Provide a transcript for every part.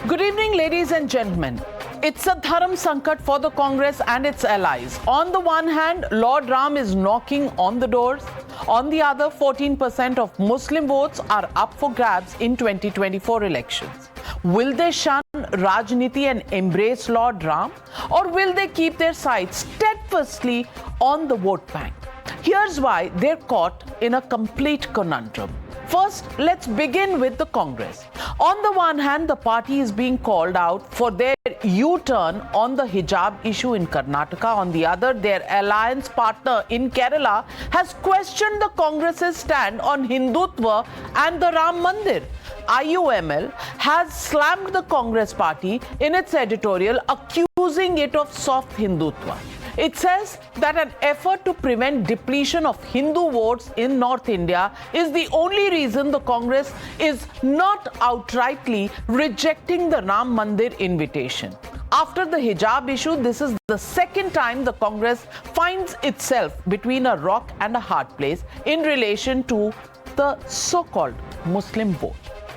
Good evening, ladies and gentlemen. It's a Dharam Sankat for the Congress and its allies. On the one hand, Lord Ram is knocking on the doors. On the other, 14% of Muslim votes are up for grabs in 2024 elections. Will they shun Rajniti and embrace Lord Ram? Or will they keep their sights steadfastly on the vote bank? Here's why they're caught in a complete conundrum. First, let's begin with the Congress. On the one hand, the party is being called out for their U-turn on the hijab issue in Karnataka. On the other, their alliance partner in Kerala has questioned the Congress's stand on Hindutva and the Ram Mandir. IUML has slammed the Congress party in its editorial, accusing it of soft Hindutva. It says that an effort to prevent depletion of Hindu votes in North India is the only reason the Congress is not outrightly rejecting the Ram Mandir invitation. After the hijab issue, this is the second time the Congress finds itself between a rock and a hard place in relation to the so-called Muslim vote.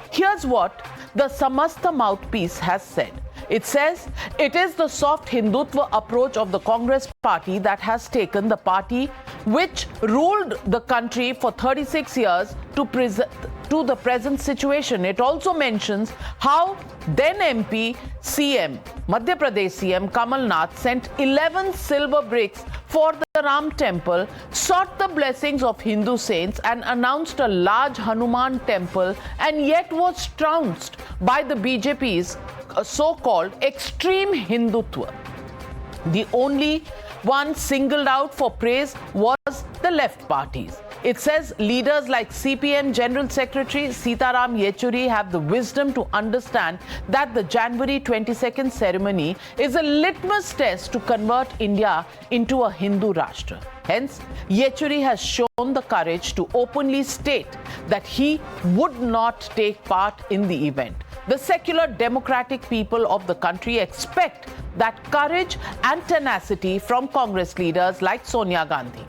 Here's what the Samasta mouthpiece has said. It says it is the soft Hindutva approach of the Congress party that has taken the party, which ruled the country for 36 years, to the present situation. It also mentions how then MP CM, Madhya Pradesh CM Kamal Nath sent 11 silver bricks for the Ram temple, sought the blessings of Hindu saints and announced a large Hanuman temple, and yet was trounced by the BJP's so-called extreme Hindutva. The only one singled out for praise was the left parties. It says leaders like CPM General Secretary Sitaram Yechuri have the wisdom to understand that the January 22nd ceremony is a litmus test to convert India into a Hindu Rashtra. Hence, Yechuri has shown the courage to openly state that he would not take part in the event. The secular democratic people of the country expect that courage and tenacity from Congress leaders like Sonia Gandhi.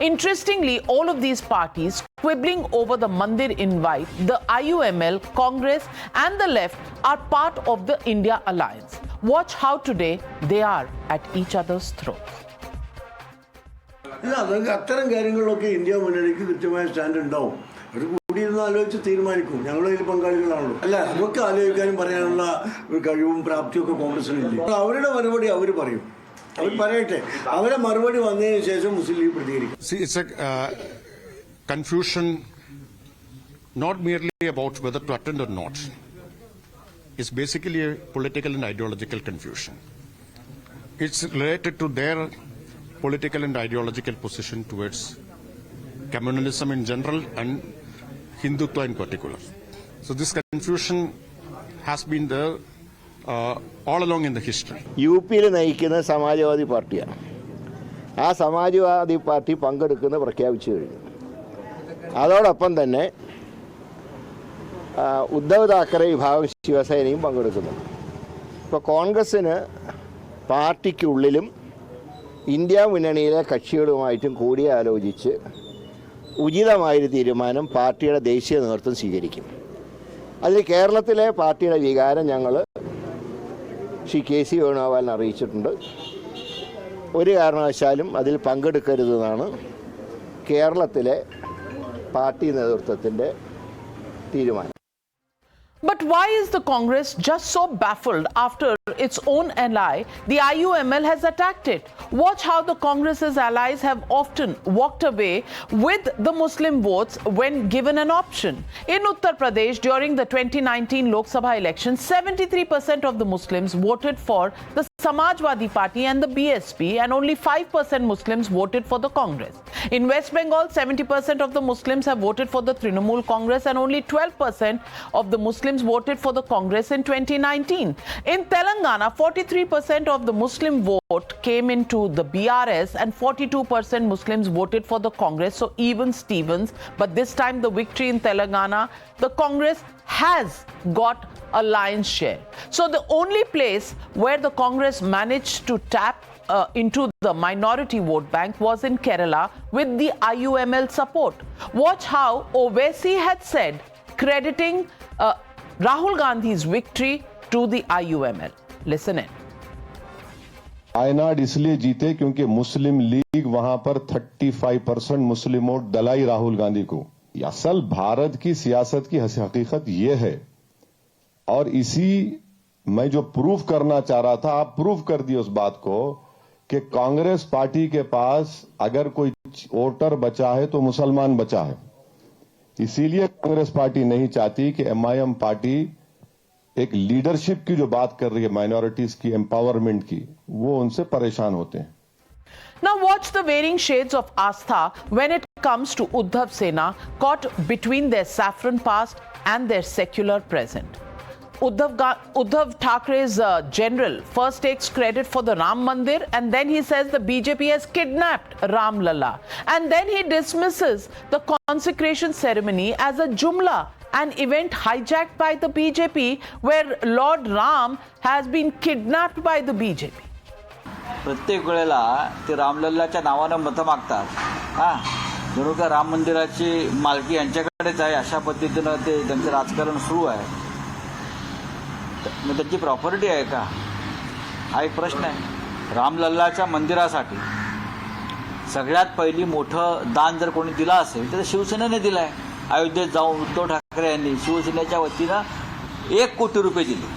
Interestingly, all of these parties quibbling over the Mandir invite, the IUML, Congress and the left are part of the India alliance. Watch how today they are at each other's throats. അത്തരം കാര്യങ്ങളിലൊക്കെ India മുന്നണിക്ക് കൃത്യമായ stand ഉണ്ടാവും. ഒരു കൂടിയിരുന്ന് ആലോചിച്ച് തീരുമാനിക്കും. ഞങ്ങളതിൽ പങ്കാളികളാണല്ലോ. അല്ല, നമുക്ക് ആലോചിക്കാനും പറയാനുള്ള കഴിവും പ്രാപ്തിയും ഒക്കെ കോൺഗ്രസിനില്ല. അവരുടെ മറുപടി അവർ പറയും. അവർ പറയട്ടെ. അവരെ മറുപടി വന്നതിന് ശേഷം മുസ്ലിം ലീഗ് പ്രതികരിക്കും. See, it's a confusion not merely about whether to attend or not. It's basically a political and ideological confusion. It's related to their political and ideological position towards communalism in general and Hindutva in particular. So this confusion has been there all along in the history. യുപിയിൽ നയിക്കുന്ന സമാജ്വാദി പാർട്ടിയാണ്. ആ Samajwadi party പങ്കെടുക്കുന്ന പ്രഖ്യാപിച്ചു കഴിഞ്ഞു. അതോടൊപ്പം തന്നെ ഉദ്ധവ് താക്കറെ വിഭാഗം ശിവസേനയും പങ്കെടുക്കുന്നുണ്ട്. ഇപ്പോൾ കോൺഗ്രസ്സിന് പാർട്ടിക്കുള്ളിലും ഇന്ത്യ മുന്നണിയിലെ കക്ഷികളുമായിട്ടും കൂടിയാലോചിച്ച് ഉചിതമായൊരു തീരുമാനം പാർട്ടിയുടെ ദേശീയ നേതൃത്വം സ്വീകരിക്കും. അതിൽ കേരളത്തിലെ പാർട്ടിയുടെ വികാരം ഞങ്ങൾ ശ്രീ KC വേണുഗോപാലിനെ അറിയിച്ചിട്ടുണ്ട്. ഒരു കാരണവശാലും അതിൽ പങ്കെടുക്കരുതെന്നാണ് കേരളത്തിലെ പാർട്ടി നേതൃത്വത്തിൻ്റെ തീരുമാനം. But why is the Congress just so baffled after its own ally, the IUML, has attacked it? Watch how the Congress's allies have often walked away with the Muslim votes when given an option. In Uttar Pradesh, during the 2019 Lok Sabha election, 73% of the Muslims voted for the Samajwadi Party and the BSP, and only 5% Muslims voted for the Congress. In West Bengal, 70% of the Muslims have voted for the Trinamool Congress, and only 12% of the Muslims voted for the Congress in 2019. In Telangana, 43% of the Muslim vote came into the BRS and 42% Muslims voted for the Congress. So even Stevens, but this time the victory in Telangana, the Congress has got a lion's share. So the only place where the Congress managed to tap into the minority vote bank was in Kerala with the IUML support. Watch how Owaisi had said, crediting Rahul Gandhi's victory to the IUML. Listen in. Wayanad इसलिए जीते क्योंकि मुस्लिम league वहां पर 35% मुस्लिम vote Dalai Rahul Gandhi को। असल भारत की सियासत की हकीकत यह है, और इसी मैं जो प्रूव करना चाह रहा था, आप प्रूव कर दिए उस बात को कि कांग्रेस पार्टी के पास अगर कोई वोटर बचा है तो मुसलमान बचा है। इसीलिए कांग्रेस पार्टी नहीं चाहती कि MIM पार्टी एक लीडरशिप की जो बात कर रही है, माइनॉरिटीज की एम्पावरमेंट की, वो उनसे परेशान होते हैं। Now watch the varying shades of Astha when it comes to Uddhav Sena, caught between their saffron past and their secular present. Uddhav Thackeray's general first takes credit for the Ram Mandir, and then he says the BJP has kidnapped Ram Lalla, and then he dismisses the consecration ceremony as a jumla, an event hijacked by the BJP where Lord Ram has been kidnapped by the BJP. प्रत्येक वेळेला ते रामलल्लाच्या नावानं मतं मागतात, हां, जणू का राम मंदिराची मालकी यांच्याकडेच आहे अशा पद्धतीनं ते त्यांचं राजकारण सुरू आहे. मग त्यांची प्रॉपर्टी आहे का, हा एक प्रश्न आहे. रामलल्लाच्या मंदिरासाठी सगळ्यात पहिली मोठं दान जर कोणी दिलं असेल तर शिवसेनेने दिलं आहे. अयोध्येत जाऊन उद्धव ठाकरे यांनी शिवसेनेच्या वतीनं 1 कोटी रुपये दिले.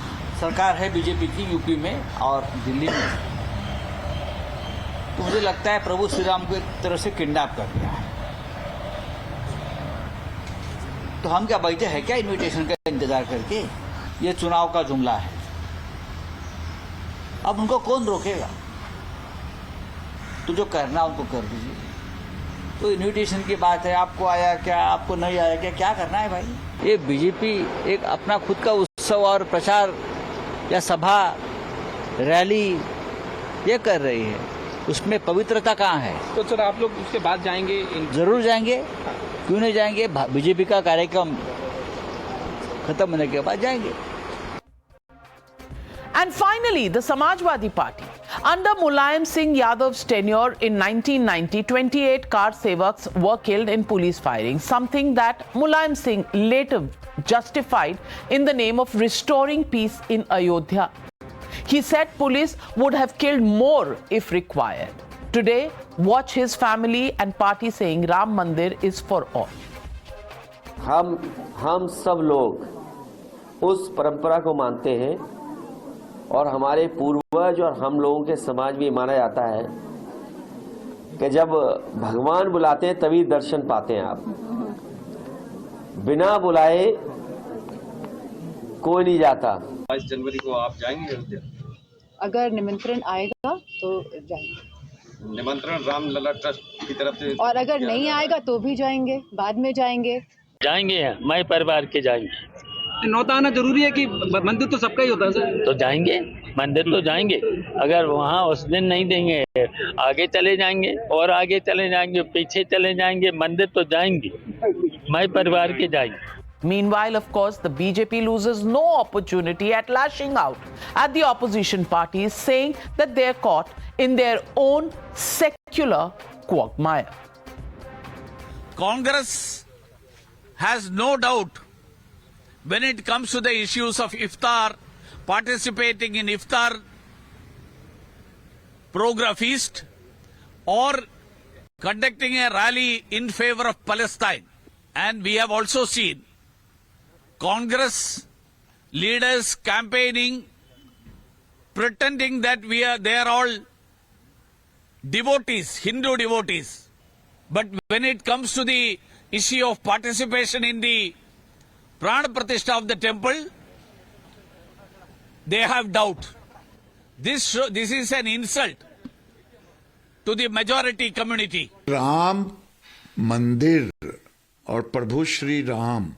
सरकार है बीजेपी की यूपी में और दिल्ली में, तो मुझे लगता है प्रभु श्री राम को एक तरह से किडनैप कर दिया है. तो हम क्या बैठे हैं क्या इनविटेशन का इंतजार करके? ये चुनाव का जुमला है, अब उनको कौन रोकेगा? तो जो करना उनको कर दीजिए. तो इनविटेशन की बात है, आपको आया क्या, आपको नहीं आया क्या, क्या करना है भाई? ये बीजेपी एक अपना खुद का उत्सव और प्रचार या सभा रैली ये कर रही है, उसमें पवित्रता कहाँ है? तो सर आप लोग उसके बाद जाएंगे? जरूर जाएंगे, क्यों नहीं जाएंगे? बीजेपी का कार्यक्रम खत्म होने के बाद जाएंगे. And finally, the Samajwadi Party. Under Mulayam Singh Yadav's tenure in 1990, 28 car sevaks were killed in police firing, something that Mulayam Singh later justified in the name of restoring peace in Ayodhya. He said police would have killed more if required. Today, watch his family and party saying Ram Mandir is for all. हम सब लोग उस परंपरा को मानते हैं, और हमारे पूर्वज और हम लोगों के समाज में माना जाता है कि जब भगवान बुलाते हैं तभी दर्शन पाते हैं आप. बिना बुलाए कोई नहीं जाता. 22 जनवरी को आप जाएंगे अयोध्या? अगर निमंत्रण आएगा तो जाएंगे. निमंत्रण रामलला ट्रस्ट की तरफ से? और अगर नहीं आएगा तो भी जाएंगे, बाद में जाएंगे. मैं परिवार के जाएंगे. नौता आना जरूरी है कि मंदिर तो सबका ही होता है सर? तो जाएंगे, मंदिर तो जाएंगे. अगर वहाँ उस दिन नहीं देंगे, आगे चले जाएंगे और आगे चले जाएंगे, पीछे चले जाएंगे, मंदिर तो जाएंगे. मैं परिवार के जाएंगे. Meanwhile, of course, the BJP loses no opportunity at lashing out at the opposition parties, saying that they're caught in their own secular quagmire. Congress has no doubt when it comes to the issues of iftar, participating in iftar program feast, or conducting a rally in favor of Palestine. And we have also seen Congress leaders campaigning, pretending that they are all devotees, Hindu devotees. But when it comes to the issue of participation in the Pran Pratishtha of the temple, they have doubt. This is an insult to the majority community. Ram मंदिर और प्रभु श्री राम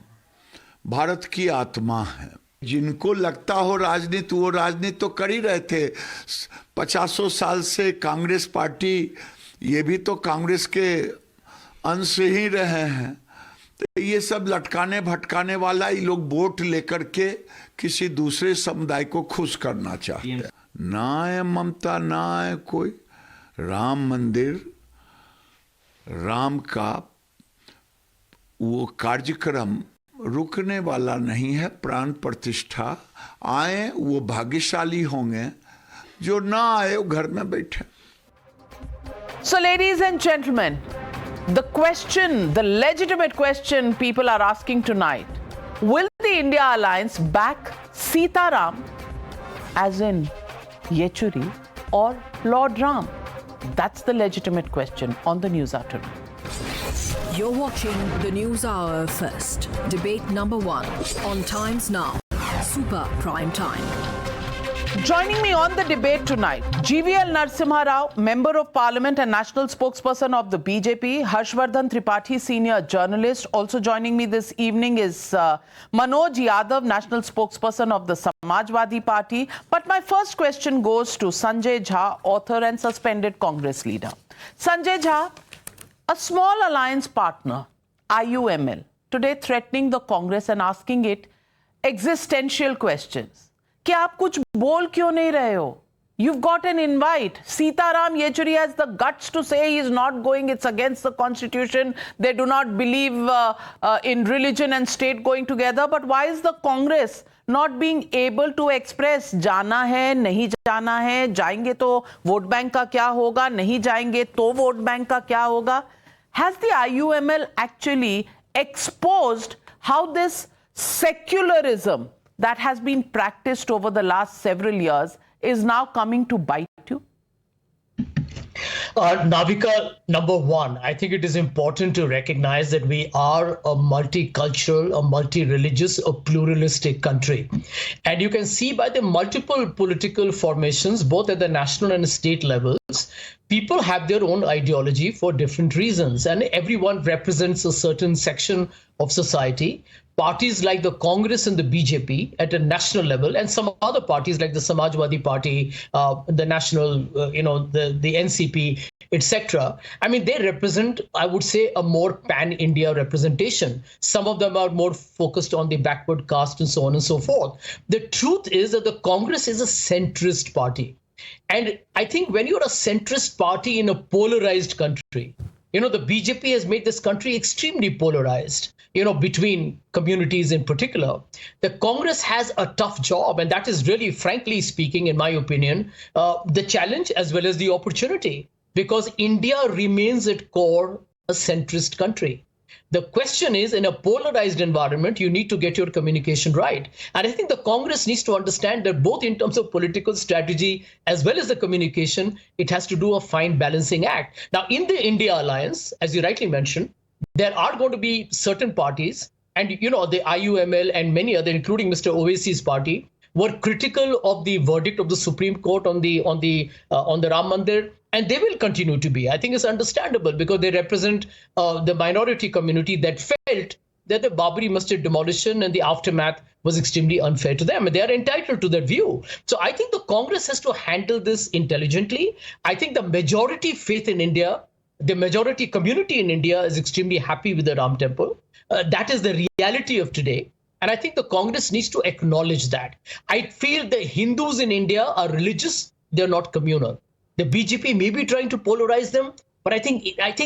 भारत की आत्मा है. जिनको लगता हो राजनीति, वो राजनीति तो कर ही रहे थे 50 साल से. कांग्रेस पार्टी, ये भी तो कांग्रेस के अंश ही रहे हैं. तो ये सब लटकाने भटकाने वाला, ये लोग वोट लेकर के किसी दूसरे समुदाय को खुश करना चाहते हैं. ना है ममता, ना है कोई. राम मंदिर, राम का वो कार्यक्रम रुकने वाला नहीं है, प्राण प्रतिष्ठा। आए वो भाग्यशाली होंगे, जो ना आए वो घर में बैठे। So, ladies and gentlemen, the question, the legitimate question people are asking tonight, will the India Alliance back Sitaram, as in Yechuri, or Lord Ram? That's the legitimate question on the News Hour tonight. You're watching the News Hour first. Debate number 1 on Times Now. Super Prime Time. Joining me on the debate tonight, GVL Narasimha Rao, Member of Parliament and National Spokesperson of the BJP, Harshvardhan Tripathi, Senior Journalist. Also joining me this evening is Manoj Yadav, National Spokesperson of the Samajwadi Party. But my first question goes to Sanjay Jha, author and suspended Congress leader. Sanjay Jha, a small alliance partner, IUML, today threatening the Congress and asking it existential questions. कि आप कुछ बोल क्यों नहीं रहे हो? You've got an invite. Sitaram Yechuri has the guts to say he is not going. It's against the constitution. They do not believe in religion and state going together. But why is the Congress not being able to express जाना है, नहीं जाना है, जाएंगे तो vote bank का क्या होगा, नहीं जाएंगे तो वोट बैंक का क्या होगा? Has the IUML actually exposed how this secularism that has been practiced over the last several years is now coming to bite you? Navika, number one, I think it is important to recognize that we are a multicultural, a multi-religious, a pluralistic country. And you can see by the multiple political formations, both at the national and state levels, people have their own ideology for different reasons, and everyone represents a certain section of society. Parties like the Congress and the BJP at a national level, and some other parties like the Samajwadi Party, the National, the NCP, etc. I mean, they represent, I would say, a more pan-India representation. Some of them are more focused on the backward caste and so on and so forth. The truth is that the Congress is a centrist party. And I think when you're a centrist party in a polarized country, the BJP has made this country extremely polarized, between communities in particular. The Congress has a tough job, and that is really, frankly speaking, in my opinion, the challenge as well as the opportunity, because India remains at core a centrist country. The question is, in a polarized environment, you need to get your communication right. And I think the Congress needs to understand that both in terms of political strategy as well as the communication, it has to do a fine balancing act. Now, in the India Alliance, as you rightly mentioned, there are going to be certain parties, and the IUML and many other, including Mr. Owaisi's party, were critical of the verdict of the Supreme Court on the Ram Mandir, and they will continue to be. I think it's understandable because they represent the minority community that felt that the Babri Masjid demolition and the aftermath was extremely unfair to them, and they are entitled to that view. So I think the Congress has to handle this intelligently. I think the majority faith in India, the majority community in India is extremely happy with the Ram Temple. That is the reality of today. And I think the Congress needs to acknowledge that. I feel the Hindus in India are religious, they're not communal. The BJP may be trying to polarize them, but I think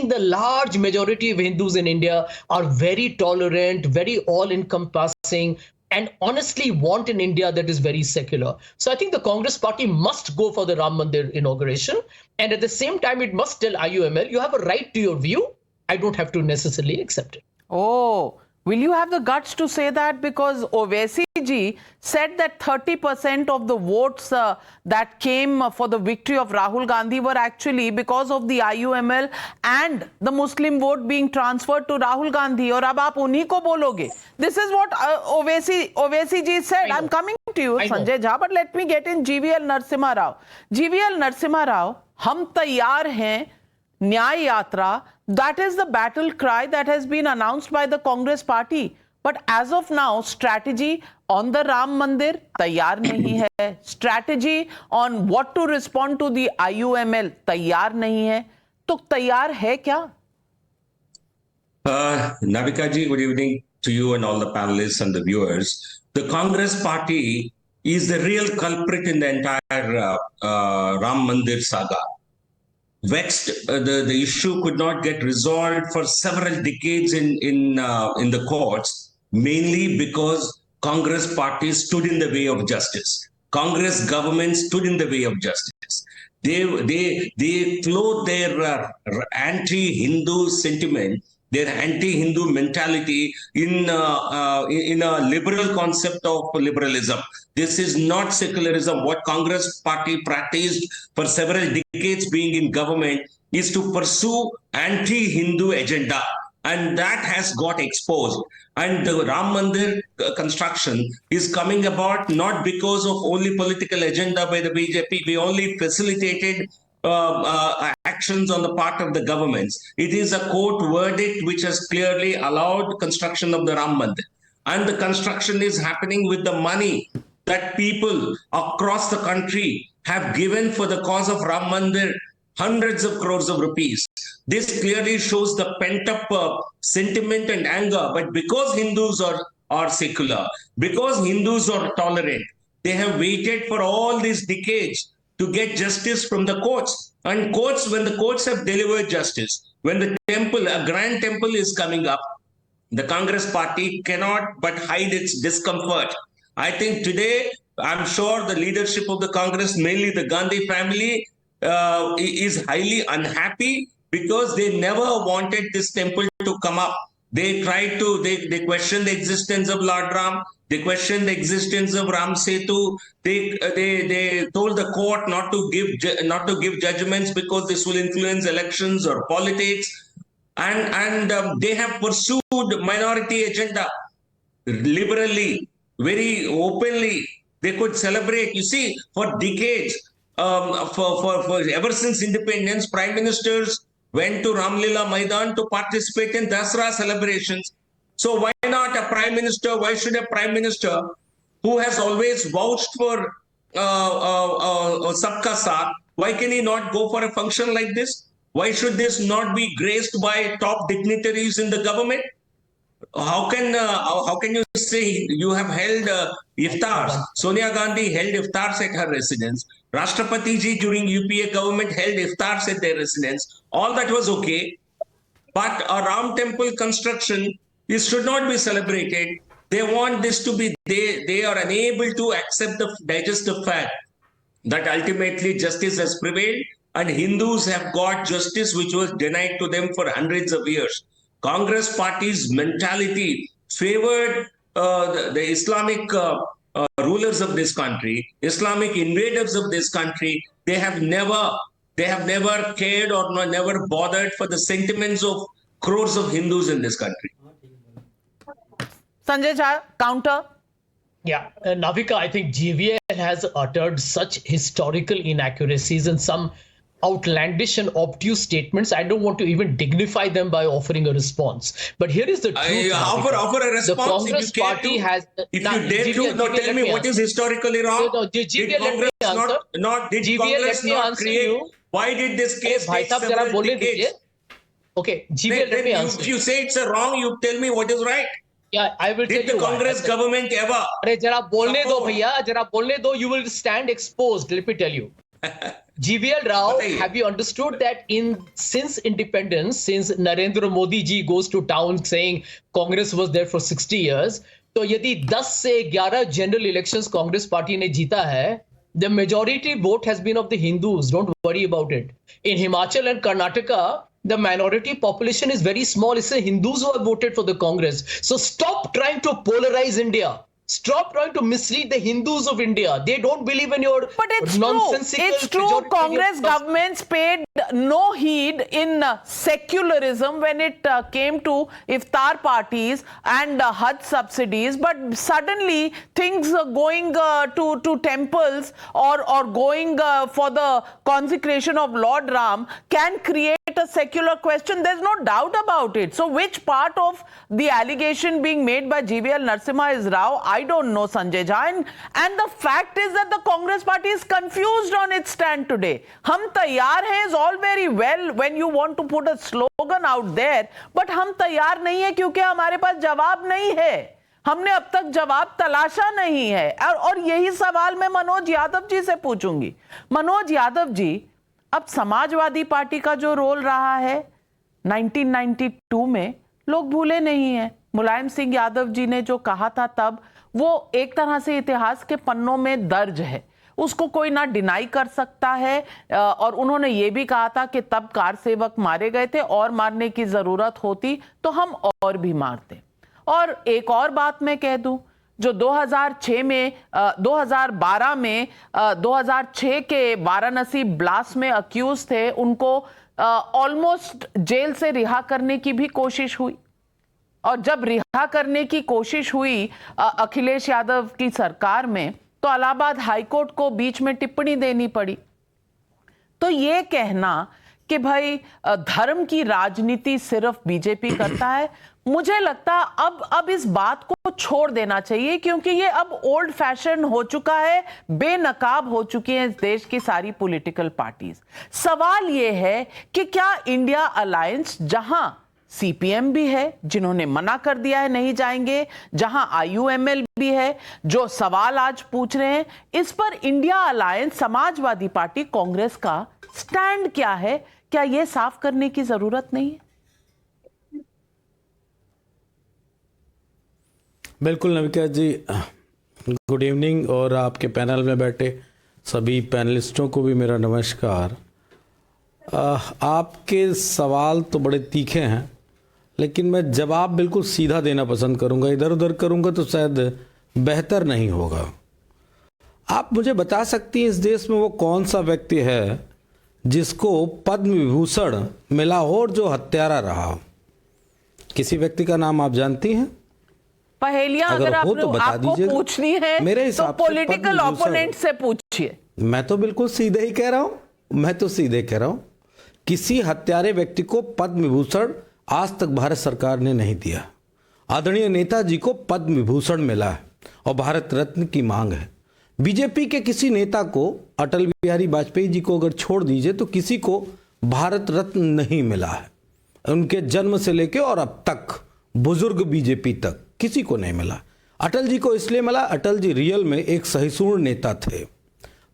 the large majority of Hindus in India are very tolerant, very all-encompassing, and honestly want an India that is very secular. So I think the Congress party must go for the Ram Mandir inauguration. And at the same time, it must tell IUML, you have a right to your view. I don't have to necessarily accept it. Oh, will you have the guts to say that? Because Owaisi ji said that 30% of the votes that came for the victory of Rahul Gandhi were actually because of the IUML and the Muslim vote being transferred to Rahul Gandhi. Aur ab aap unhi ko bologe. This is what Owaisi ji said. I'm coming to you, Sanjay Jha, but let me get in GVL Narasimha Rao. GVL Narasimha Rao, hum taiyar hain, Nyay Yatra, that is the battle cry that has been announced by the Congress party. But as of now, strategy on the Ram Mandir, taiyar nahi hai. Strategy on what to respond to the IUML, taiyar nahi hai. To taiyar hai kya? Navika ji, good evening to you and all the panelists and the viewers. The Congress party is the real culprit in the entire Ram Mandir saga. Vexed, the issue could not get resolved for several decades in the courts. mainly because Congress party stood in the way of justice. Congress government stood in the way of justice. They clothed their anti-Hindu sentiment, their anti-Hindu mentality in a liberal concept of liberalism. This is not secularism. What Congress party practiced for several decades being in government is to pursue anti-Hindu agenda. And that has got exposed. And the Ram Mandir construction is coming about not because of only political agenda by the BJP. We only facilitated actions on the part of the governments. It is a court verdict which has clearly allowed construction of the Ram Mandir. And the construction is happening with the money that people across the country have given for the cause of Ram Mandir, hundreds of crores of rupees. This clearly shows the pent-up sentiment and anger. But because Hindus are secular, because Hindus are tolerant, they have waited for all these decades to get justice from the courts. And courts, when the courts have delivered justice, when the temple, a grand temple is coming up, the Congress party cannot but hide its discomfort. I think today, I'm sure the leadership of the Congress, mainly the Gandhi family, is highly unhappy because they never wanted this temple to come up. They tried to, they questioned the existence of Lord Ram. They questioned the existence of Ram Setu. They told the court not to give judgments because this will influence elections or politics. And they have pursued minority agenda liberally, very openly. They could celebrate. You see, for decades, for ever since independence, prime ministers went to Ramlila Maidan to participate in Dasra celebrations. So why not a prime minister? Why should a prime minister who has always vouched for Sabka Saath, why can he not go for a function like this? Why should this not be graced by top dignitaries in the government? How can you say you have held iftars? Sonia Gandhi held iftars at her residence. Rashtrapati ji during UPA government held iftars at their residence. All that was okay. But a Ram temple construction should not be celebrated. They want this to be, they are unable to accept digest the fact that ultimately justice has prevailed and Hindus have got justice which was denied to them for hundreds of years. Congress party's mentality favored the Islamic rulers of this country, Islamic invaders of this country. They have never cared or never bothered for the sentiments of crores of Hindus in this country. Sanjay Jha, counter. Yeah, Navika, I think GVL has uttered such historical inaccuracies and some outlandish and obtuse statements. I don't want to even dignify them by offering a response. But here is the truth. Offer a response. The Congress party has. If you dare to, now tell me what is historically wrong. Did Congress not create? Why did this case take several decades? Okay, GVL, let me answer. If you say it's wrong, you tell me what is right. Yeah, I will tell you. Did the Congress government ever? Jara bolne do bhaiya, jara bolne do, you will stand exposed. Let me tell you. GVL Rao, have you understood that since independence, since Narendra Modi ji goes to town saying Congress was there for 60 years, तो यदि 10 से 11 general elections Congress party ने जीता है, the majority vote has been of the Hindus. Don't worry about it. In Himachal and Karnataka, the minority population is very small. It's the Hindus who have voted for the Congress. So stop trying to polarize India. Stop trying to mislead the Hindus of India. They don't believe in your nonsensical. It's true. Congress governments paid no heed in secularism when it came to iftar parties and Hajj subsidies. But suddenly things going to temples or going for the consecration of Lord Ram can create a secular question. There's no doubt about it. So which part of the allegation being made by GVL Narasimha is Rao? I don't know, Sanjay Jha. And the fact is that the Congress party is confused on its stand today. Hum taiyar hai is all very well when you want to put a slogan out there, but hum taiyar nahi hai kyunki hamare paas jawab nahi hai. हमने अब तक जवाब तलाशा नहीं है और यही सवाल मैं मनोज यादव जी से पूछूंगी. मनोज यादव जी, अब समाजवादी पार्टी का जो रोल रहा है 1992 में लोग भूले नहीं हैं. मुलायम सिंह यादव जी ने जो कहा था तब, वो एक तरह से इतिहास के पन्नों में दर्ज है, उसको कोई ना डिनाई कर सकता है। और उन्होंने ये भी कहा था कि तब कार सेवक मारे गए थे और मारने की जरूरत होती तो हम और भी मारते। और एक और बात मैं कह दूं, जो 2006 में 2012 में 2006 के वाराणसी ब्लास्ट में अक्यूज थे, उनको ऑलमोस्ट जेल से रिहा करने की भी कोशिश हुई। और जब रिहा करने की कोशिश हुई अखिलेश यादव की सरकार में, तो इलाहाबाद हाईकोर्ट को बीच में टिप्पणी देनी पड़ी। तो ये कहना कि भाई धर्म की राजनीति सिर्फ बीजेपी करता है, मुझे लगता है अब इस बात को छोड़ देना चाहिए, क्योंकि ये अब ओल्ड फैशन हो चुका है, बेनकाब हो चुकी हैं इस देश की सारी पॉलिटिकल पार्टीज। सवाल ये है कि क्या इंडिया अलायंस, जहां सीपीएम भी है जिन्होंने मना कर दिया है नहीं जाएंगे, जहां आईयूएमएल भी है जो सवाल आज पूछ रहे हैं, इस पर India alliance, Samajwadi party, Congress का स्टैंड क्या है? क्या यह साफ करने की जरूरत नहीं है? बिल्कुल नविका जी, गुड इवनिंग, और आपके पैनल में बैठे सभी पैनलिस्टों को भी मेरा नमस्कार। आपके सवाल तो बड़े तीखे हैं, लेकिन मैं जवाब बिल्कुल सीधा देना पसंद करूंगा। इधर उधर करूंगा तो शायद बेहतर नहीं होगा। आप मुझे बता सकती हैं इस देश में वो कौन सा व्यक्ति है जिसको पद्म विभूषण मिला हो और जो हत्यारा रहा? किसी व्यक्ति का नाम आप जानती हैं? पहेलियां अगर आपको पूछनी है मेरे तो हिसाब से पॉलिटिकल ओपोनेंट से पूछिए। मैं तो बिल्कुल सीधे ही कह रहा हूं, किसी हत्यारे व्यक्ति को पद्म विभूषण आज तक भारत सरकार ने नहीं दिया। आदरणीय नेताजी को पद्म विभूषण मिला है और भारत रत्न की मांग है। बीजेपी के किसी नेता को, अटल बिहारी वाजपेयी जी को अगर छोड़ दीजिए, तो किसी को भारत रत्न नहीं मिला है। उनके जन्म से लेकर और अब तक बुजुर्ग बीजेपी तक किसी को नहीं मिला। अटल जी को इसलिए मिला, अटल जी रियल में एक सहिष्णु नेता थे।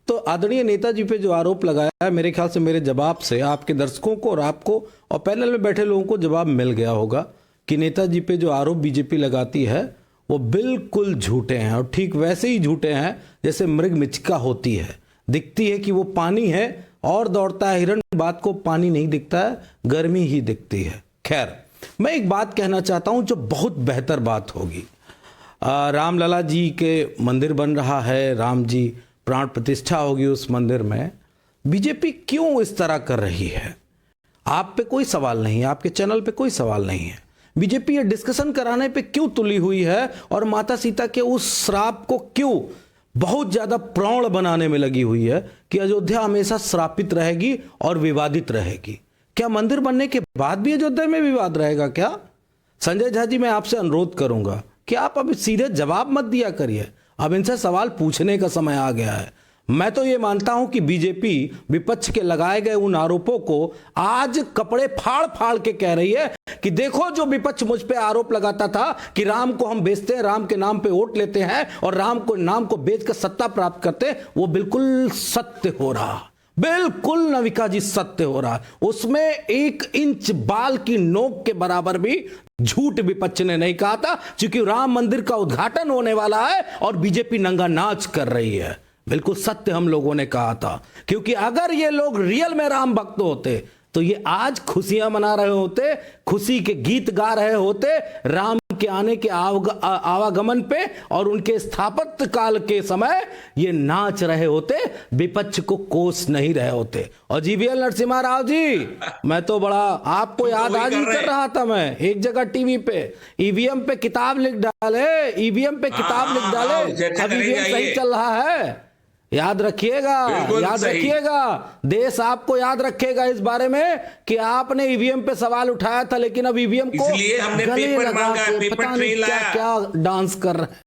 तो आदरणीय नेताजी पे जो आरोप लगाया है, मेरे ख्याल से मेरे जवाब से आपके दर्शकों को और आपको और पैनल में बैठे लोगों को जवाब मिल गया होगा कि नेताजी पे जो आरोप बीजेपी लगाती है वो बिल्कुल झूठे हैं, और ठीक वैसे ही झूठे हैं जैसे मृग मिचका होती है। दिखती है कि वो पानी है और दौड़ता है हिरण, बात को पानी नहीं दिखता है, गर्मी ही दिखती है। खैर, मैं एक बात कहना चाहता हूं जो बहुत बेहतर बात होगी। रामलला जी के मंदिर बन रहा है, राम जी प्राण प्रतिष्ठा होगी उस मंदिर में। बीजेपी क्यों इस तरह कर रही है? आप पे कोई सवाल नहीं है, आपके चैनल पे कोई सवाल नहीं है। बीजेपी ये डिस्कशन कराने पे क्यों तुली हुई है और माता सीता के उस श्राप को क्यों बहुत ज्यादा प्रौढ़ बनाने में लगी हुई है कि अयोध्या हमेशा श्रापित रहेगी और विवादित रहेगी? क्या मंदिर बनने के बाद भी अयोध्या में विवाद रहेगा क्या? संजय झा जी, मैं आपसे अनुरोध करूंगा कि आप अब सीधे जवाब मत दिया करिए, अब इनसे सवाल पूछने का समय आ गया है। मैं तो ये मानता हूं कि बीजेपी विपक्ष के लगाए गए उन आरोपों को आज कपड़े फाड़ फाड़ के कह रही है कि देखो, जो विपक्ष मुझ पे आरोप लगाता था कि राम को हम बेचते हैं, राम के नाम पे वोट लेते हैं और राम को नाम को बेचकर सत्ता प्राप्त करते हैं, वो बिल्कुल सत्य हो रहा। बिल्कुल नविका जी, सत्य हो रहा। उसमें 1 इंच बाल की नोक के बराबर भी झूठ विपक्ष ने नहीं कहा था, क्योंकि राम मंदिर का उद्घाटन होने वाला है और बीजेपी नंगा नाच कर रही है। बिल्कुल सत्य हम लोगों ने कहा था, क्योंकि अगर ये लोग रियल में राम भक्त होते तो ये आज खुशियां मना रहे होते, खुशी के गीत गा रहे होते राम के आने के आवागमन पे, और उनके स्थापत्य काल के समय ये नाच रहे होते, विपक्ष को कोस नहीं रहे होते। और जीवीएल नरसिम्हा राव जी, मैं तो बड़ा आपको याद आज ही कर रहा था, मैं एक जगह टीवी पे ईवीएम पे किताब लिख डाले, ईवीएम पे किताब लिख डाले, अब ईवीएम सही चल रहा है। याद रखिएगा, याद रखिएगा, देश आपको याद रखेगा इस बारे में कि आपने ईवीएम पे सवाल उठाया था, लेकिन अब ईवीएम को इसलिए हमने पेपर मांगा, पेपर ट्रेल लाया, क्या डांस कर रहे हैं,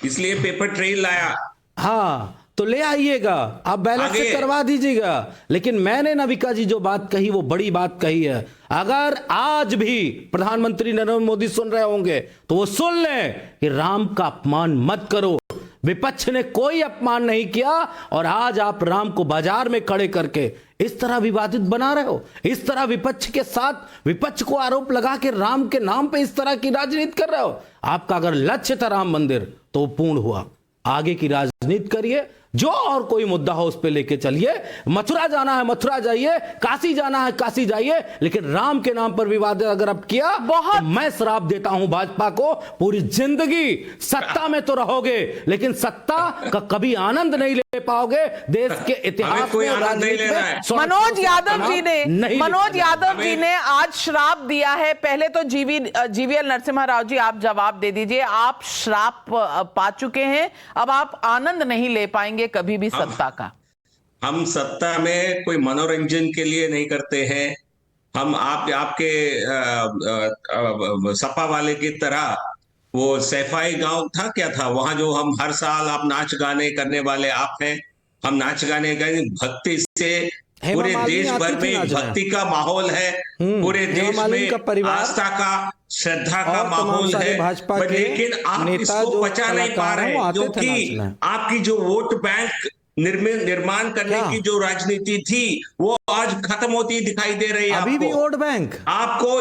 इसलिए पेपर ट्रेल लाया। हाँ, तो ले आइएगा, आप बैलेंस से करवा दीजिएगा। लेकिन मैंने नविका जी जो बात कही वो बड़ी बात कही है। अगर आज भी प्रधानमंत्री नरेंद्र मोदी सुन रहे होंगे तो वो सुन लें कि राम का अपमान मत करो। विपक्ष ने कोई अपमान नहीं किया और आज आप राम को बाजार में खड़े करके इस तरह विवादित बना रहे हो, इस तरह विपक्ष के साथ विपक्ष को आरोप लगा के राम के नाम पे इस तरह की राजनीति कर रहे हो। आपका अगर लक्ष्य था राम मंदिर तो पूर्ण हुआ, आगे की राजनीति करिए, जो और कोई मुद्दा हो उस पे लेके चलिए। मथुरा जाना है मथुरा जाइए, काशी जाना है काशी जाइए, लेकिन राम के नाम पर विवाद अगर अब किया तो मैं श्राप देता हूं भाजपा को, पूरी जिंदगी सत्ता में तो रहोगे लेकिन सत्ता का कभी आनंद नहीं ले पाओगे। देश के इतिहास में राजनीति में मनोज यादव जी ने आज श्राप दिया है। पहले तो जीवीएल नरसिम्हा राव जी आप जवाब दे दीजिए, आप श्राप पा चुके हैं, अब आप आनंद नहीं ले पाएंगे कभी भी सत्ता का। हम सत्ता में कोई मनोरंजन के लिए नहीं करते हैं। हम आपके सपा वाले की तरह वो सैफाई गांव था क्या था वहां जो हम हर साल आप नाच गाने करने वाले आप हैं। हम नाच गाने गए भक्ति से, पूरे देश भर में भक्ति का माहौल है, पूरे देश में आस्था का श्रद्धा का माहौल है, लेकिन आप इसको पचा नहीं पा रहे क्योंकि आपकी जो वोट बैंक निर्माण करने की जो राजनीति थी वो आज खत्म होती दिखाई दे रही है। अभी भी वोट बैंक आपको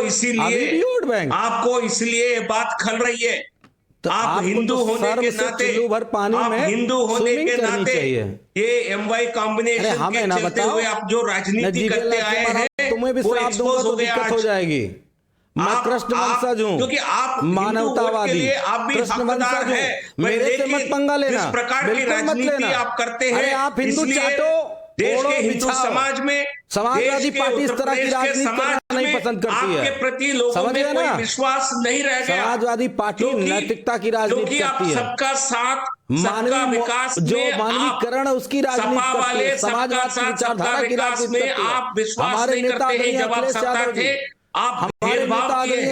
इसलिए ये बात खल रही है। तो आप हिंदू होने के नाते, आप हिंदू होने के नाते ये एमवाई कॉम्बिनेशन के चलते हुए आप जो राजनीति करते आए हैं तुम्हें भी श्राप दूंगा तो दिक्कत हो जाएगी। मैं कृष्ण वंशज हूँ, क्योंकि आप मानवतावादी, आप भी कृष्ण वंशज हूँ, मेरे से मत पंगा लेना, इस प्रकार की राजनीति आप करते हैं। आप हिंदू चाटो, देश के हिंदू समाज में, समाजवादी पार्टी इस तरह की राजनीति करना नहीं पसंद करती है। आपके प्रति लोगों में कोई विश्वास नहीं रह गया। समाजवादी पार्टी नैतिकता की राजनीति करती है, सबका साथ, सबका विकास, जो मानवीकरण है उसकी राजनीति करती है, समाजवादी विचारधारा की राजनीति करती है। आप विश्वास नहीं करते हैं जब आप सत्ता थे, आप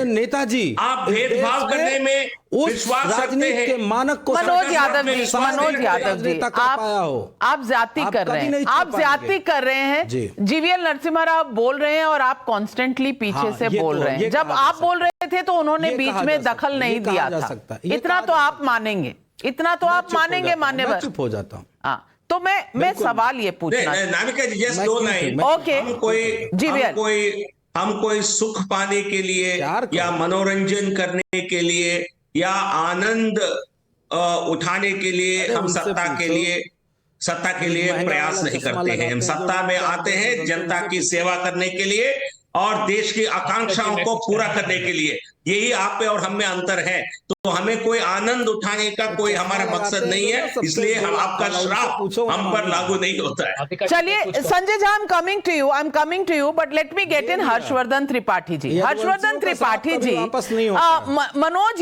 नेताजी आप भेदभाव करने में विश्वास रखते हैं। के मानक को मनोज यादव जी आप ज्यादती कर रहे हैं, आप ज्यादती कर रहे हैं। जीवीएल नरसिम्हा राव बोल रहे हैं और आप कॉन्स्टेंटली पीछे से बोल रहे हैं। जब आप बोल रहे थे तो उन्होंने बीच में दखल नहीं दिया था। इतना तो आप मानेंगे, इतना तो आप मानेंगे मान्यवर। चुप हो जाता हूँ। हाँ, तो मैं सवाल ये पूछना, हम कोई सुख पाने के लिए या मनोरंजन करने के लिए या आनंद उठाने के लिए हम सत्ता के लिए प्रयास नहीं करते हैं। हम सत्ता में आते हैं जनता की सेवा करने के लिए और देश की आकांक्षाओं को पूरा करने के लिए। यही आप पे और हम में अंतर है। तो हमें कोई आनंद उठाने का कोई हमारा मकसद नहीं है, इसलिए हम आपका श्राप हम पर लागू नहीं होता है। चलिए Sanjay Jha, I am coming to you but let me get in Harshvardhan Tripathi ji. Harshvardhan Tripathi ji, Manoj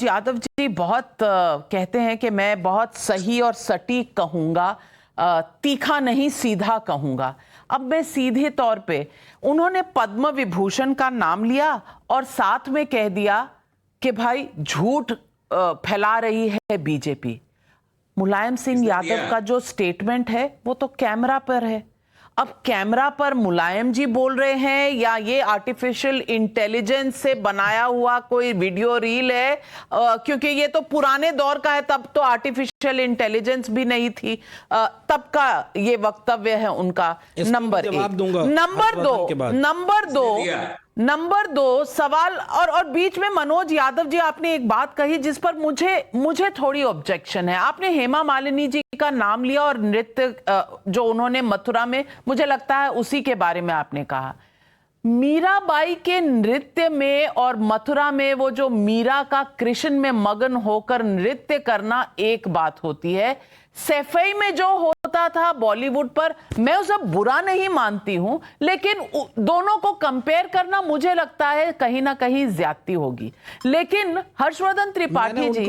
Yadav ji बहुत कहते हैं कि मैं बहुत सही और सटीक कहूंगा, तीखा नहीं सीधा कहूंगा। अब मैं सीधे तौर पे, उन्होंने पद्म विभूषण का नाम लिया और साथ में कह दिया कि भाई झूठ फैला रही है बीजेपी। मुलायम सिंह यादव का जो स्टेटमेंट है वो तो कैमरा पर है। अब कैमरा पर मुलायम जी बोल रहे हैं या ये आर्टिफिशियल इंटेलिजेंस से बनाया हुआ कोई वीडियो रील है? क्योंकि ये तो पुराने दौर का है, तब तो आर्टिफिशियल इंटेलिजेंस भी नहीं थी, तब का ये वक्तव्य है उनका। नंबर दो सवाल, और बीच में मनोज यादव जी आपने एक बात कही जिस पर मुझे थोड़ी ऑब्जेक्शन है। आपने हेमा मालिनी जी का नाम लिया और नृत्य जो उन्होंने मथुरा में, मुझे लगता है उसी के बारे में आपने कहा। मीराबाई के नृत्य में और मथुरा में वो जो मीरा का कृष्ण में मगन होकर नृत्य करना एक बात होती है, सैफई में जो होता था बॉलीवुड पर, मैं उसे बुरा नहीं मानती हूं, लेकिन दोनों को कंपेयर करना मुझे लगता है कहीं ना कहीं ज्यादती होगी। लेकिन हर्षवर्धन त्रिपाठी जी,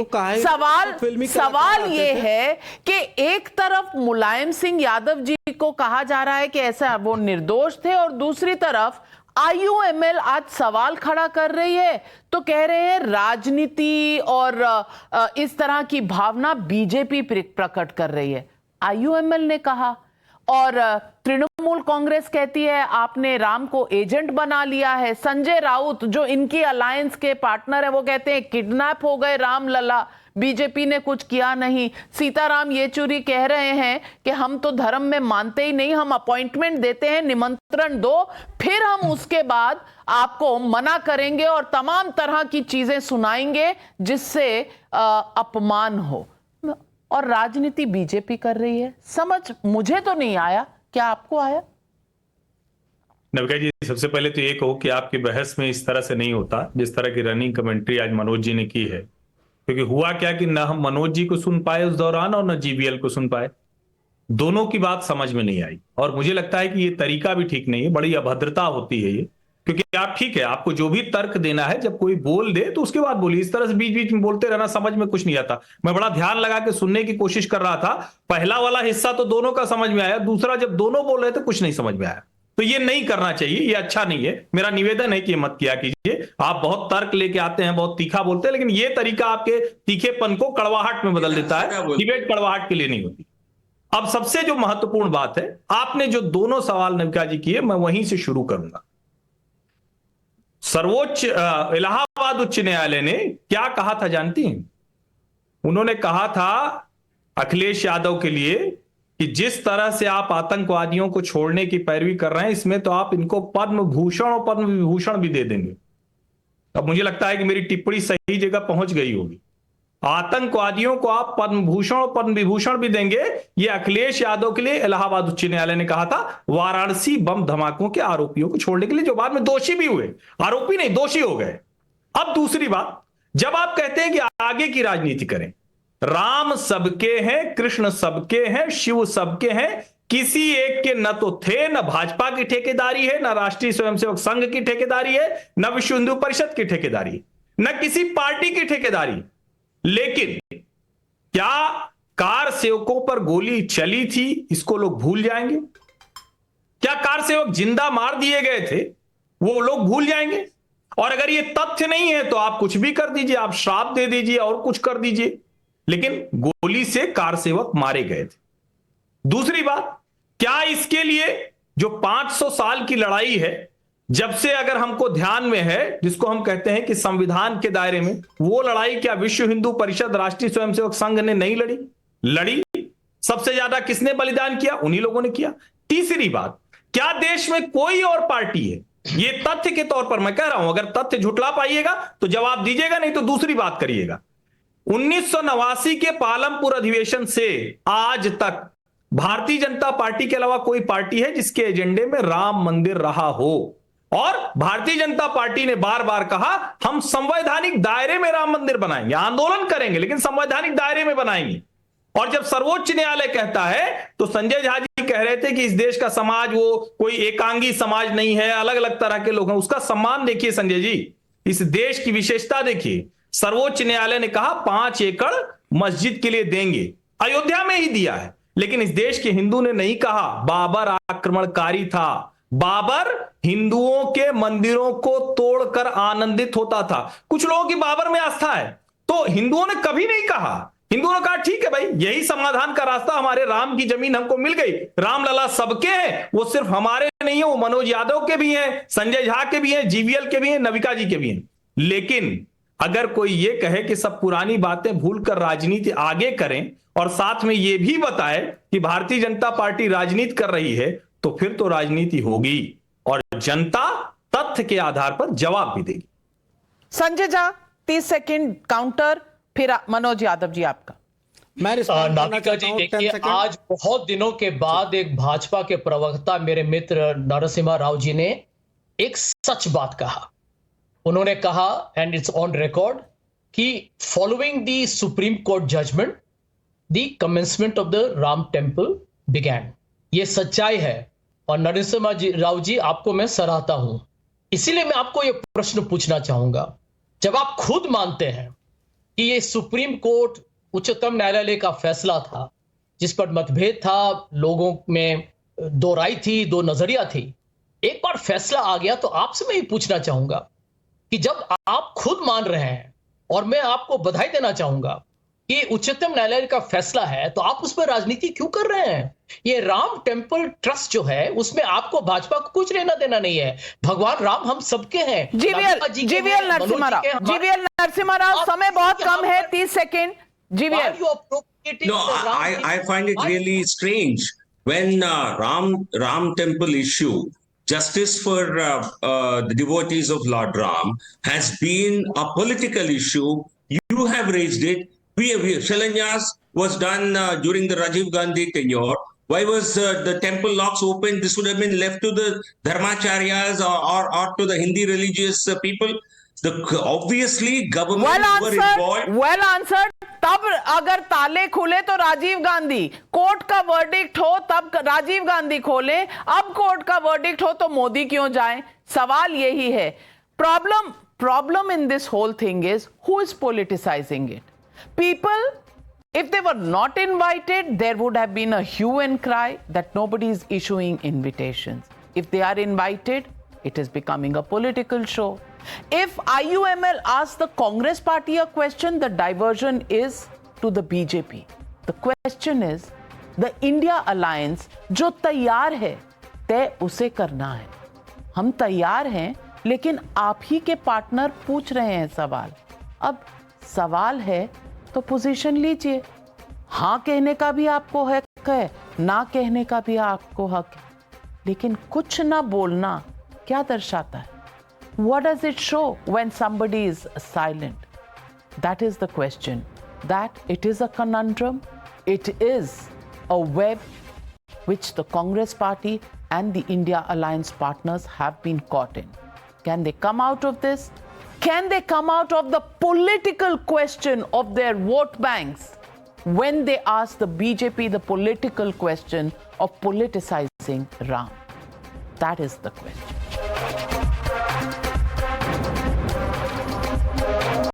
सवाल ये है कि एक तरफ मुलायम सिंह यादव जी को कहा जा रहा है कि ऐसा वो निर्दोष थे और दूसरी तरफ आईयूएमएल आज सवाल खड़ा कर रही है, तो कह रहे हैं राजनीति और इस तरह की भावना बीजेपी प्रकट कर रही है। आईयूएमएल ने कहा और तृणमूल कांग्रेस कहती है आपने राम को एजेंट बना लिया है। संजय राउत जो इनकी अलायंस के पार्टनर है वो कहते हैं किडनैप हो गए राम लला, बीजेपी ने कुछ किया नहीं। सीताराम येचुरी कह रहे हैं कि हम तो धर्म में मानते ही नहीं, हम अपॉइंटमेंट देते हैं, निमंत्रण दो, फिर हम उसके बाद आपको मना करेंगे और तमाम तरह की चीजें सुनाएंगे जिससे अपमान हो। और राजनीति बीजेपी कर रही है। समझ मुझे तो नहीं आया, क्या आपको आया? नविका जी, सबसे पहले तो ये कहो कि आपकी बहस में इस तरह से नहीं होता जिस तरह की रनिंग कमेंट्री आज मनोज जी ने की है। क्योंकि हुआ क्या कि ना हम मनोज जी को सुन पाए उस दौरान और ना जीवीएल को सुन पाए। दोनों की बात समझ में नहीं आई और मुझे लगता है कि ये तरीका भी ठीक नहीं है, बड़ी अभद्रता होती है ये। क्योंकि आप ठीक है, आपको जो भी तर्क देना है, जब कोई बोल दे तो उसके बाद बोलिए। इस तरह से बीच बीच में बोलते रहना समझ में कुछ नहीं आता। मैं बड़ा ध्यान लगा के सुनने की कोशिश कर रहा था। पहला वाला हिस्सा तो दोनों का समझ में आया, दूसरा जब दोनों बोल रहे थे कुछ नहीं समझ में आया। तो ये नहीं करना चाहिए, ये अच्छा नहीं है। मेरा निवेदन है कि मत किया कीजिए। आप बहुत तर्क लेके आते हैं, बहुत तीखा बोलते हैं, लेकिन ये तरीका आपके तीखेपन को कड़वाहट में बदल देता है। डिबेट कड़वाहट के लिए नहीं होती। अब सबसे जो महत्वपूर्ण बात है, आपने जो दोनों सवाल नविका जी किए, मैं वहीं से शुरू करूंगा। सर्वोच्च इलाहाबाद उच्च न्यायालय ने क्या कहा था जानती हैं? उन्होंने कहा था अखिलेश यादव के लिए कि जिस तरह से आप आतंकवादियों को छोड़ने की पैरवी कर रहे हैं, इसमें तो आप इनको पद्म भूषण और पद्म विभूषण भी दे देंगे। अब मुझे लगता है कि मेरी टिप्पणी सही जगह पहुंच गई होगी। आतंकवादियों को आप पद्म भूषण और पद्म विभूषण भी देंगे, ये अखिलेश यादव के लिए इलाहाबाद उच्च न्यायालय ने कहा था वाराणसी बम धमाकों के आरोपियों को छोड़ने के लिए, जो बाद में दोषी भी हुए, आरोपी नहीं दोषी हो गए। अब दूसरी बात, जब आप कहते हैं कि आगे की राजनीति करें, राम सबके हैं, कृष्ण सबके हैं, शिव सबके हैं, किसी एक के न तो थे, न भाजपा की ठेकेदारी है, न राष्ट्रीय स्वयंसेवक संघ की ठेकेदारी है, न विश्व हिंदू परिषद की ठेकेदारी है, न किसी पार्टी की ठेकेदारी। लेकिन क्या कार सेवकों पर गोली चली थी, इसको लोग भूल जाएंगे? क्या कार सेवक जिंदा मार दिए गए थे, वो लोग भूल जाएंगे? और अगर ये तथ्य नहीं है तो आप कुछ भी कर दीजिए, आप श्राप दे दीजिए और कुछ कर दीजिए, लेकिन गोली से कार सेवक मारे गए थे। दूसरी बात, क्या इसके लिए जो 500 साल की लड़ाई है, जब से अगर हमको ध्यान में है, जिसको हम कहते हैं कि संविधान के दायरे में, वो लड़ाई क्या विश्व हिंदू परिषद, राष्ट्रीय स्वयंसेवक संघ ने नहीं लड़ी? लड़ी। सबसे ज्यादा किसने बलिदान किया? उन्हीं लोगों ने किया। तीसरी बात, क्या देश में कोई और पार्टी है? ये तथ्य के तौर पर मैं कह रहा हूं, अगर तथ्य झुटला पाइएगा तो जवाब दीजिएगा, नहीं तो दूसरी बात करिएगा। 1989 के पालमपुर अधिवेशन से आज तक भारतीय जनता पार्टी के अलावा कोई पार्टी है जिसके एजेंडे में राम मंदिर रहा हो? और भारतीय जनता पार्टी ने बार बार कहा हम संवैधानिक दायरे में राम मंदिर बनाएंगे, आंदोलन करेंगे लेकिन संवैधानिक दायरे में बनाएंगे। और जब सर्वोच्च न्यायालय कहता है तो संजय झा जी कह रहे थे कि इस देश का समाज वो कोई एकांगी समाज नहीं है, अलग अलग तरह के लोग हैं। उसका सम्मान देखिए संजय जी, इस देश की विशेषता देखिए। सर्वोच्च न्यायालय ने कहा 5 एकड़ मस्जिद के लिए देंगे, अयोध्या में ही दिया है, लेकिन इस देश के हिंदू ने नहीं कहा बाबर आक्रमणकारी था। बाबर हिंदुओं के मंदिरों को तोड़कर आनंदित होता था। कुछ लोगों की बाबर में आस्था है, तो हिंदुओं ने कभी नहीं कहा। हिंदुओं ने कहा ठीक है भाई, यही समाधान का रास्ता, हमारे राम की जमीन हमको मिल गई, रामलला सबके हैं, वो सिर्फ हमारे नहीं है, वो मनोज यादव के भी हैं, संजय झा के भी हैं, जीवीएल के भी हैं, नविका जी के भी हैं। लेकिन अगर कोई ये कहे कि सब पुरानी बातें भूलकर राजनीति आगे करें और साथ में ये भी बताए कि भारतीय जनता पार्टी राजनीति कर रही है, तो फिर तो राजनीति होगी और जनता तथ्य के आधार पर जवाब भी देगी। संजय झा 30 सेकंड काउंटर, फिर मनोज यादव जी आपका। नाविका जी देखिए, आज बहुत दिनों के बाद एक भाजपा के प्रवक्ता मेरे मित्र नरसिम्हा राव जी ने एक सच बात कहा। उन्होंने कहा, एंड इट्स ऑन रिकॉर्ड, कि following the Supreme Court judgement the commencement of the Ram temple began. ये सच्चाई है और नरसिम्हा राव जी आपको मैं सराहता हूं। इसीलिए मैं आपको ये प्रश्न पूछना चाहूंगा, जब आप खुद मानते हैं कि ये सुप्रीम कोर्ट उच्चतम न्यायालय का फैसला था जिस पर मतभेद था, लोगों में दो राय थी, दो नजरिया थी, एक बार फैसला आ गया, तो आपसे मैं ये पूछना चाहूंगा कि जब आप खुद मान रहे हैं, और मैं आपको बधाई देना चाहूंगा कि उच्चतम न्यायालय का फैसला है, तो आप उस पर राजनीति क्यों कर रहे हैं? ये राम टेम्पल ट्रस्ट जो है, उसमें आपको भाजपा को कुछ लेना देना नहीं है। भगवान राम हम सबके हैं। जीवीएल नरसिम्हा राव, समय बहुत कम है, 30 second GVL. you appropriating No, the Ram I find it really strange when Ram temple issue, justice for the devotees of Lord Ram has been a political issue. You have raised it. Shilanyas was done during the Rajiv Gandhi tenure. Why was the temple locks open? This would have been left to the Dharmacharyas or to the Hindi religious people. Obviously, government were involved. Well answered. तब अगर ताले खुले तो Rajiv Gandhi, court का verdict हो तब राजीव गांधी खोले, अब कोर्ट का वर्डिक्ट हो तो मोदी क्यों जाए? सवाल यही है. Problem in this whole thing is who is politicizing it? People, if they were not invited, there would have been a hue and cry that nobody is issuing invitations. If they are invited, it is becoming a political show. If IUML asks the Congress party a question, the diversion is to the BJP. The question is, the India alliance, जो तैयार है, तय उसे करना है. हम तैयार हैं, लेकिन आप ही के पार्टनर पूछ रहे हैं सवाल. अब सवाल है, तो पोजीशन लीजिए. हाँ कहने का भी आपको हक है, ना कहने का भी आपको हक है. लेकिन कुछ ना बोलना क्या दर्शाता है? What does it show when somebody is silent? That is the question. That it is a conundrum. It is a web which the Congress party and the India alliance partners have been caught in. Can they come out of this? Can they come out of the political question of their vote banks when they ask the BJP the political question of politicizing Ram? That is the question.